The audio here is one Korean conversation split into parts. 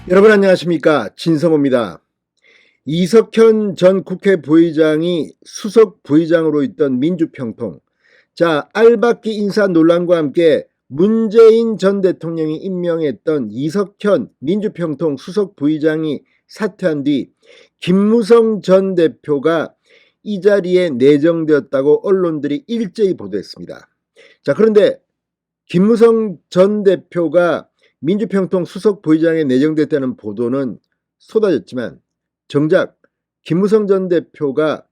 여러분 안녕하십니까, 진성호입니다. 이석현 전 국회 부의장이 수석 부의장으로 있던 민주평통, 알박기 인사 논란과 함께 문재인 전 대통령이 임명했던 이석현 민주평통 수석 부의장이 사퇴한 뒤 김무성 전 대표가 이 자리에 내정되었다고 언론들이 일제히 보도했습니다. 그런데 김무성 전 대표가 민주평통 수석 부의장에 내정됐다는 보도는 쏟아졌지만, 정작 김무성 전 대표가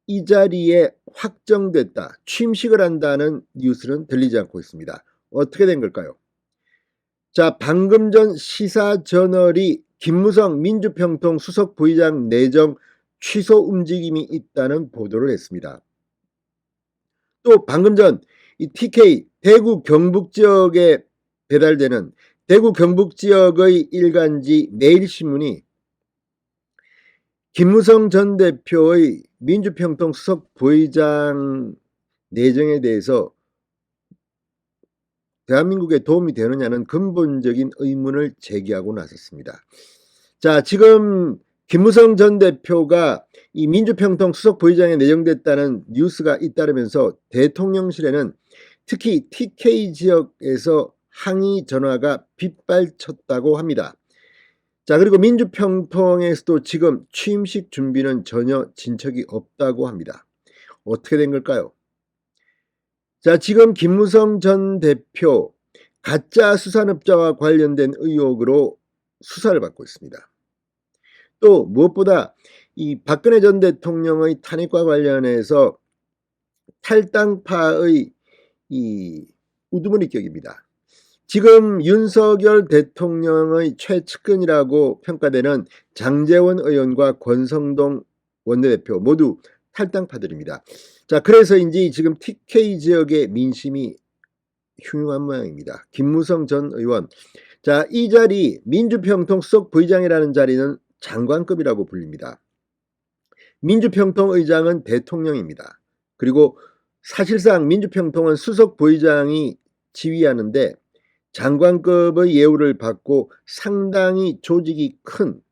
이 자리에 확정됐다, 취임식을 한다는 뉴스는 들리지 않고 있습니다. 어떻게 된 걸까요? 방금 전 시사저널이 김무성 민주평통 수석 부의장 내정 취소 움직임이 있다는 보도를 했습니다. 또 방금 전 이 TK 대구 경북 지역에 배달되는 대구 경북 지역의 일간지 매일신문이 김무성 전 대표의 민주평통 수석 부의장 내정에 대해서 대한민국에 도움이 되느냐는 근본적인 의문을 제기하고 나섰습니다. 지금 김무성 전 대표가 이 민주평통 수석 부의장에 내정됐다는 뉴스가 잇따르면서 대통령실에는 특히 TK 지역에서 항의 전화가 빗발쳤다고 합니다. 그리고 민주평통에서도 지금 취임식 준비는 전혀 진척이 없다고 합니다. 어떻게 된 걸까요? 지금 김무성 전 대표 가짜 수산업자와 관련된 의혹으로 수사를 받고 있습니다. 또 무엇보다 이 박근혜 전 대통령의 탄핵과 관련해서 탈당파의 이 우두머리격입니다. 지금 윤석열 대통령의 최측근이라고 평가되는 장제원 의원과 권성동 원내대표 모두 탈당파들입니다. 그래서인지 지금 TK 지역의 민심이 흉흉한 모양입니다. 김무성 전 의원, 이 자리 민주평통 수석 부의장이라는 자리는 장관급이라고 불립니다. 민주평통 의장은 대통령입니다. 그리고 사실상 민주평통은 수석 부의장이 지휘하는데 장관급의 예우를 받고 상당히 조직이 큰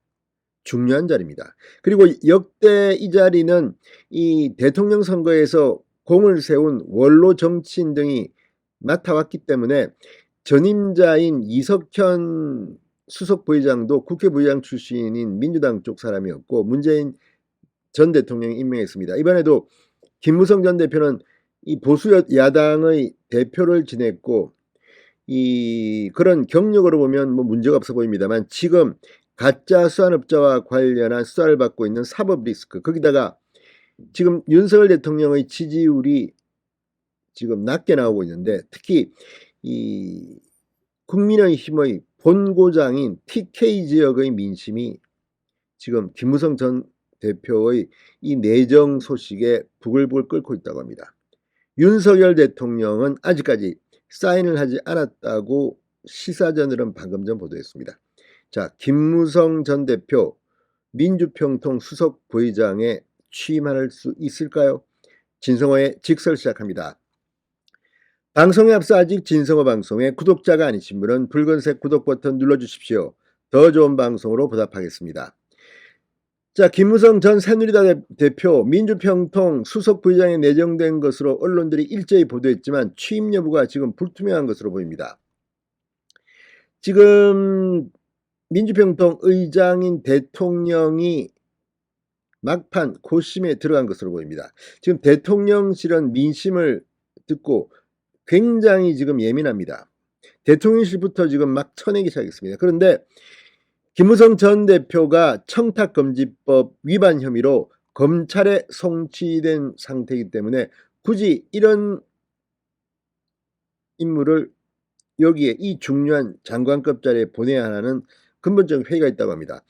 중요한 자리입니다. 그리고 역대 이 자리는 이 대통령 선거에서 공을 세운 원로 정치인 등이 맡아왔기 때문에 전임자인 이석현 수석 부의장도 국회 부의장 출신인 민주당 쪽 사람이었고 문재인 전 대통령이 임명했습니다. 이번에도 김무성 전 대표는 이 보수 야당의 대표를 지냈고 이 그런 경력으로 보면 문제가 없어 보입니다만, 지금 가짜 수산업자와 관련한 수사를 받고 있는 사법 리스크, 거기다가 지금 윤석열 대통령의 지지율이 지금 낮게 나오고 있는데, 특히 이 국민의힘의 본고장인 TK 지역의 민심이 지금 김무성 전 대표의 이 내정 소식에 부글부글 끓고 있다고 합니다. 윤석열 대통령은 아직까지 사인을 하지 않았다고 시사저널은 방금 전 보도했습니다. 김무성 전 대표 민주평통 수석 부의장에 취임할 수 있을까요? 진성호의 직설 시작합니다. 방송에 앞서 아직 진성호 방송의 구독자가 아니신 분은 붉은색 구독 버튼 눌러주십시오. 더 좋은 방송으로 보답하겠습니다. 김무성 전 새누리당 대표 민주평통 수석 부의장에 내정된 것으로 언론들이 일제히 보도했지만 취임 여부가 지금 불투명한 것으로 보입니다. 지금 민주평통 의장인 대통령이 막판 고심에 들어간 것으로 보입니다. 지금 대통령실은 민심을 듣고 굉장히 지금 예민합니다. 대통령실부터 지금 막 쳐내기 시작했습니다. 그런데 김무성 전 대표가 청탁금지법 위반 혐의로 검찰에 송치된 상태이기 때문에 굳이 이런 인물을 여기에 이 중요한 장관급 자리에 보내야 하는 근본적인 회의가 있다고 합니다.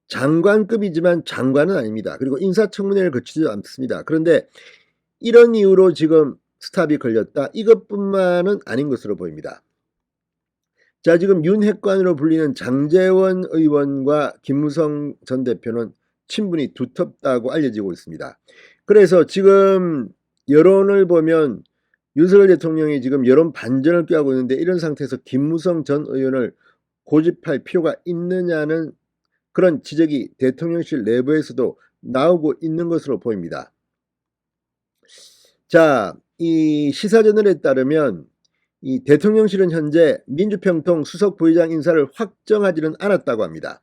장관급이지만 장관은 아닙니다. 그리고 인사청문회를 거치지 않습니다. 그런데 이런 이유로 지금 스탑이 걸렸다, 이것뿐만은 아닌 것으로 보입니다. 지금 윤핵관으로 불리는 장제원 의원과 김무성 전 대표는 친분이 두텁다고 알려지고 있습니다. 그래서 지금 여론을 보면 윤석열 대통령이 지금 여론 반전을 꾀하고 있는데, 이런 상태에서 김무성 전 의원을 고집할 필요가 있느냐는 그런 지적이 대통령실 내부에서도 나오고 있는 것으로 보입니다. 자, 이 시사저널에 따르면 이 대통령실은 현재 민주평통 수석 부의장 인사를 확정하지는 않았다고 합니다.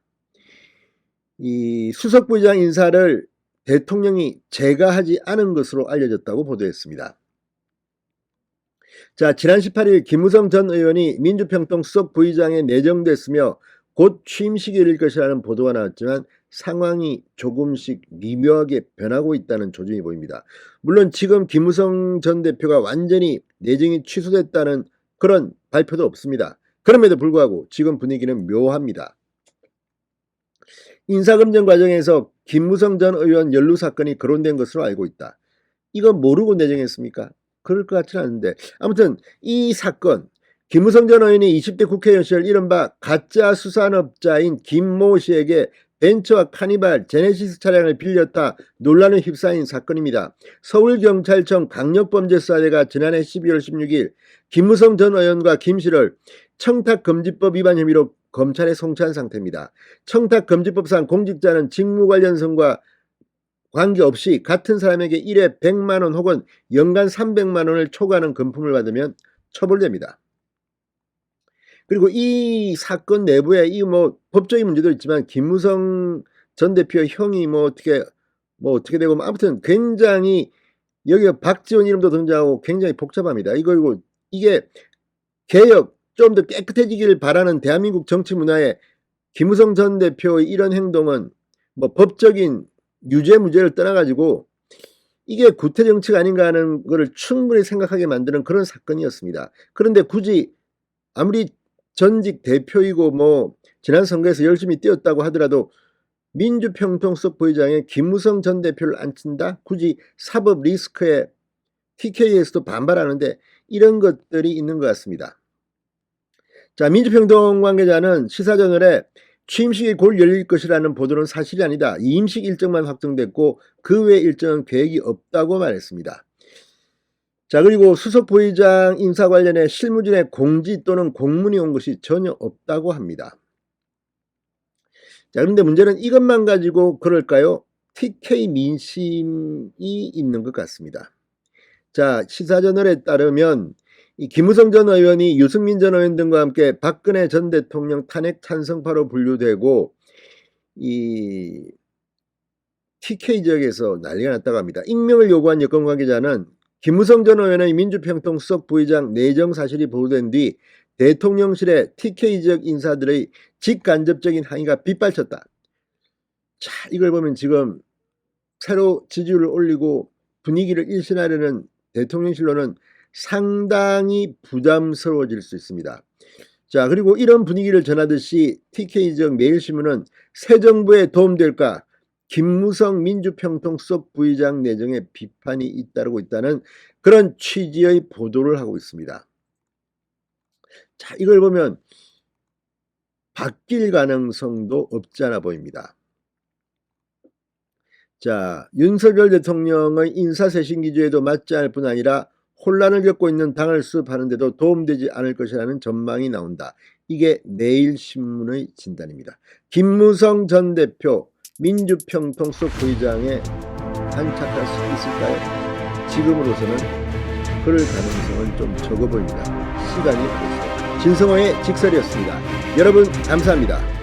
이 수석 부의장 인사를 대통령이 제거하지 않은 것으로 알려졌다고 보도했습니다. 자, 지난 18일 김무성 전 의원이 민주평통 수석 부의장에 내정됐으며 곧 취임식일 것이라는 보도가 나왔지만 상황이 조금씩 미묘하게 변하고 있다는 조짐이 보입니다. 물론 지금 김무성 전 대표가 완전히 내정이 취소됐다는 그런 발표도 없습니다. 그럼에도 불구하고 지금 분위기는 묘합니다. 인사검증 과정에서 김무성 전 의원 연루 사건이 거론된 것으로 알고 있다. 이거 모르고 내정했습니까? 그럴 것 같지는 않은데, 아무튼 이 사건, 김무성 전 의원이 20대 국회의원 시절 이른바 가짜 수산업자인 김모 씨에게 벤츠와 카니발, 제네시스 차량을 빌렸다 논란에 휩싸인 사건입니다. 서울경찰청 강력범죄수사대가 지난해 12월 16일 김무성 전 의원과 김 씨를 청탁금지법 위반 혐의로 검찰에 송치한 상태입니다. 청탁금지법상 공직자는 직무 관련성과 관계없이 같은 사람에게 1회 100만원 혹은 연간 300만원을 초과하는 금품을 받으면 처벌됩니다. 그리고 이 사건 내부에 이 법적인 문제도 있지만 김무성 전 대표의 형이 어떻게 되고 아무튼 굉장히 여기가 박지원 이름도 등장하고 굉장히 복잡합니다. 이게 개혁 좀 더 깨끗해지기를 바라는 대한민국 정치 문화에 김무성 전 대표의 이런 행동은 법적인 유죄 무죄를 떠나가지고 이게 구태 정치가 아닌가 하는 것을 충분히 생각하게 만드는 그런 사건이었습니다. 그런데 굳이 아무리 전직 대표이고 지난 선거에서 열심히 뛰었다고 하더라도 민주평통 수석 부의장에 김무성 전 대표를 앉힌다? 굳이 사법 리스크에 TK에서도 반발하는데 이런 것들이 있는 것 같습니다. 자, 민주평통 관계자는 시사저널에 취임식이 곧 열릴 것이라는 보도는 사실이 아니다. 임식 일정만 확정됐고 그 외 일정은 계획이 없다고 말했습니다. 자, 그리고 수석 부의장 인사 관련해 실무진의 공지 또는 공문이 온 것이 전혀 없다고 합니다. 자, 그런데 문제는 이것만 가지고 그럴까요? TK 민심이 있는 것 같습니다. 자, 시사저널에 따르면 이 김무성 전 의원이 유승민 전 의원 등과 함께 박근혜 전 대통령 탄핵 찬성파로 분류되고 이 TK 지역에서 난리가 났다고 합니다. 익명을 요구한 여권 관계자는 김무성 전 의원의 민주평통 수석 부의장 내정 사실이 보도된 뒤 대통령실의 TK 지역 인사들의 직간접적인 항의가 빗발쳤다. 자, 이걸 보면 지금 새로 지지율을 올리고 분위기를 일신하려는 대통령실로는 상당히 부담스러워질 수 있습니다. 자, 그리고 이런 분위기를 전하듯이 TK 지역 매일신문은 새 정부에 도움될까 김무성 민주평통 수석 부의장 내정에 비판이 잇따르고 있다는 그런 취지의 보도를 하고 있습니다. 자, 이걸 보면 바뀔 가능성도 없지 않아 보입니다. 자, 윤석열 대통령의 인사쇄신 기조에도 맞지 않을 뿐 아니라 혼란을 겪고 있는 당을 수습하는 데도 도움되지 않을 것이라는 전망이 나온다. 이게 내일신문의 진단입니다. 김무성 전 대표 민주평통 수석 부의장에 안착할 수 있을까요? 지금으로서는 그럴 가능성은 좀 적어 보입니다. 시간이 없어서. 진성호의 직설이었습니다. 여러분 감사합니다.